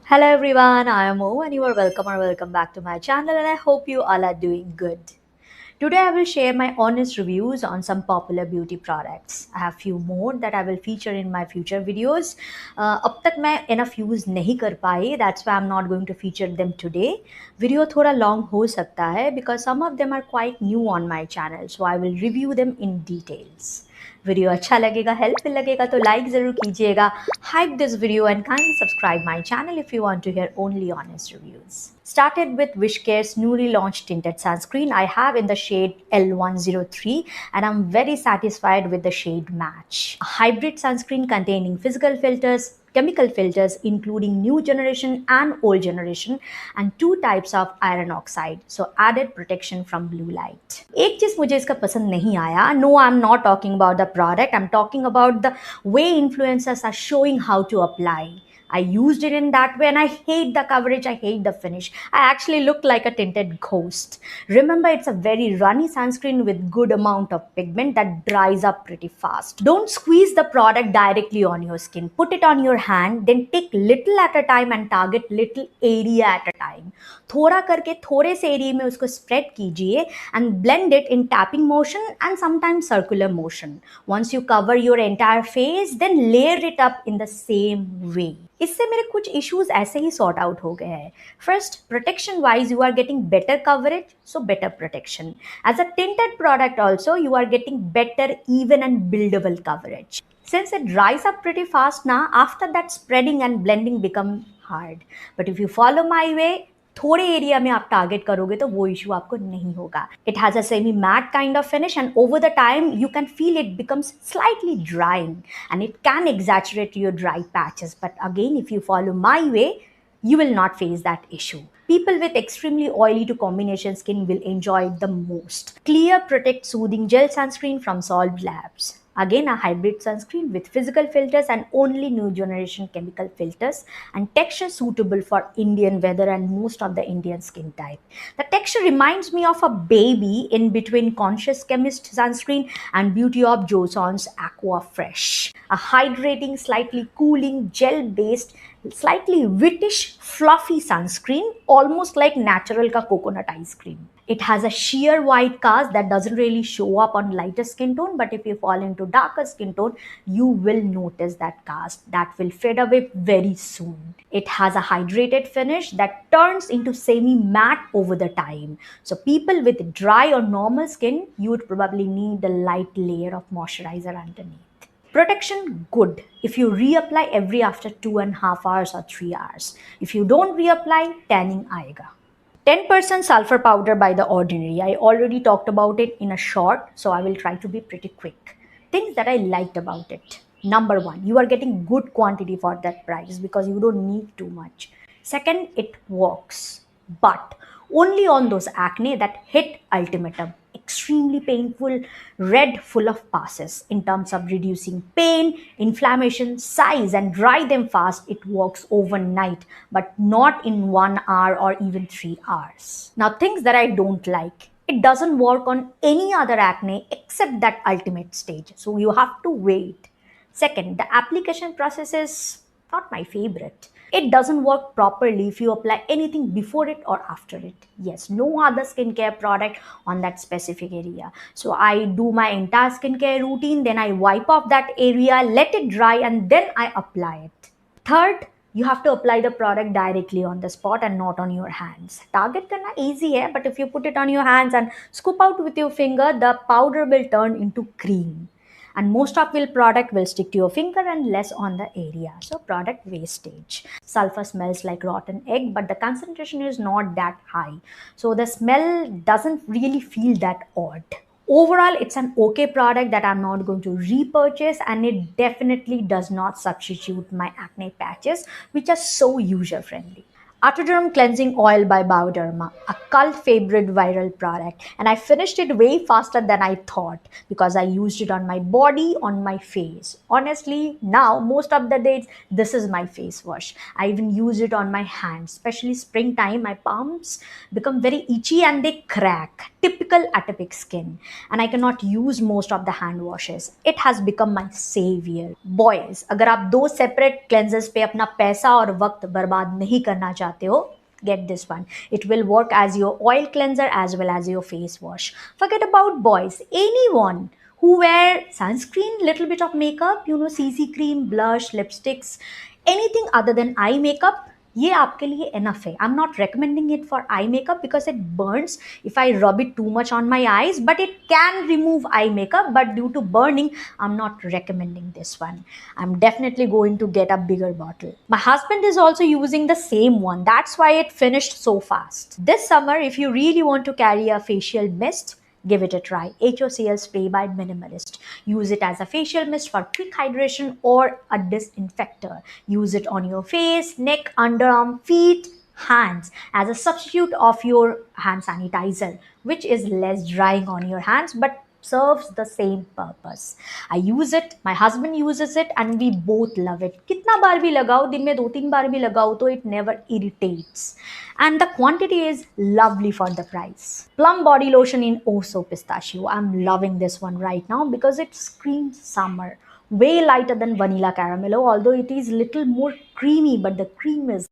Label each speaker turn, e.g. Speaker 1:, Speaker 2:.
Speaker 1: Hello everyone, I am Mo and you are welcome or welcome back to my channel and I hope you all are doing good. Today I will share my honest reviews on some popular beauty products. I have few more that I will feature in my future videos. अब तक मैं enough use नहीं कर पाई, that's why I'm not going to feature them today. Video थोड़ा long हो सकता है because some of them are quite new on my channel, so I will review them in details. Video अच्छा लगेगा helpful लगेगा तो लाइक ज़रूर कीजिएगा hype this video and kindly subscribe my channel if you want to hear only honest reviews. Started with Wishcare's newly launched tinted sunscreen. I have in the shade L103 and I'm very satisfied with the shade match. A hybrid sunscreen containing physical filters, chemical filters including new generation and old generation and two types of iron oxide, so added protection from blue light. एक चीज मुझे इसका पसंद नहीं आया. No, I'm not talking about the product, I'm talking about the way influencers are showing how to apply. I used it in that way and I hate the coverage, I hate the finish. I actually look like a tinted ghost. Remember, it's a very runny sunscreen with good amount of pigment that dries up pretty fast. Don't squeeze the product directly on your skin. Put it on your hand, then take little at a time and target little area at a time. थोड़ा करके थोड़े से area में उसको spread कीजिए and blend it in tapping motion and sometimes circular motion. Once you cover your entire face, then layer it up in the same way. इससे मेरे कुछ इश्यूज ऐसे ही सॉर्ट आउट हो गए हैं. First, protection wise you are getting better coverage, so better protection. As a tinted product also you are getting better even and buildable coverage. Since it dries up pretty fast now, after that spreading and blending become hard. But if you follow my way, थोड़े area में आप target करोगे तो वो issue आपको नहीं होगा. It has a semi matte kind of finish and over the time you can feel it becomes slightly drying and it can exaggerate your dry patches. But again, if you follow my way, you will not face that issue. People with extremely oily to combination skin will enjoy it the most. Clear Protect Soothing Gel Sunscreen from Solve Labs. Again, a hybrid sunscreen with physical filters and only new generation chemical filters and texture suitable for Indian weather and most of the Indian skin type. The texture reminds me of a baby in between Conscious Chemist sunscreen and Beauty of Joseon's Aqua Fresh. A hydrating, slightly cooling, gel-based, slightly wittish, fluffy sunscreen, almost like natural ka coconut ice cream. It has a sheer white cast that doesn't really show up on lighter skin tone, but if you fall into darker skin tone, you will notice that cast that will fade away very soon. It has a hydrated finish that turns into semi-matte over the time. So people with dry or normal skin, you would probably need a light layer of moisturizer underneath. Protection, good if you reapply every after 2.5 hours or 3 hours. If you don't reapply, tanning aayega. 10% sulfur powder by The Ordinary. I already talked about it in a short, so I will try to be pretty quick. Things that I liked about it. Number one, you are getting good quantity for that price because you don't need too much. Second, it works, but only on those acne that hit ultimatum. Extremely painful, red, full of passes. In terms of reducing pain, inflammation, size, and dry them fast, it works overnight, but not in 1 hour or even 3 hours. Now, things that I don't like. It doesn't work on any other acne except that ultimate stage, so you have to wait. Second, the application process is not my favorite. It doesn't work properly if you apply anything before it or after it. Yes, no other skincare product on that specific area. So I do my entire skincare routine, then I wipe off that area, let it dry, and then I apply it. Third, you have to apply the product directly on the spot and not on your hands. Target karna easy hai, but if you put it on your hands and scoop out with your finger, the powder will turn into cream. And most of your product will stick to your finger and less on the area. So product wastage. Sulfur smells like rotten egg, but the concentration is not that high. So the smell doesn't really feel that odd. Overall, it's an okay product that I'm not going to repurchase, and it definitely does not substitute my acne patches, which are so user friendly. Atoderm Cleansing Oil by Bioderma, a cult favorite viral product. And I finished it way faster than I thought because I used it on my body, on my face. Honestly, now, most of the days, this is my face wash. I even use it on my hands, especially springtime. My palms become very itchy and they crack. Typical atopic skin. And I cannot use most of the hand washes. It has become my savior. Boys, अगर आप दो separate cleansers पे अपना पैसा और वक्त बर्बाद नहीं करना चाहते हो, get this one. It will work as your oil cleanser as well as your face wash. Forget about boys. Anyone who wear sunscreen, little bit of makeup, CC cream, blush, lipsticks, anything other than eye makeup, ये आपके लिए enough है. I'm not recommending it for eye makeup because it burns if I rub it too much on my eyes, but it can remove eye makeup, but due to burning, I'm not recommending this one. I'm definitely going to get a bigger bottle. My husband is also using the same one. That's why it finished so fast. This summer, if you really want to carry a facial mist, give it a try. HOCL Spray by Minimalist. Use it as a facial mist for quick hydration or a disinfector. Use it on your face, neck, underarm, feet, hands as a substitute of your hand sanitizer, which is less drying on your hands but serves the same purpose. I use it, my husband uses it, and we both love it. कितना बार भी लगाओ, दिन में 2-3 बार भी लगाओ तो it never irritates. And the quantity is lovely for the price. Plum body lotion in Oso Pistachio. I'm loving this one right now because it screams summer. Way lighter than vanilla caramello, although it is little more creamy, but the cream is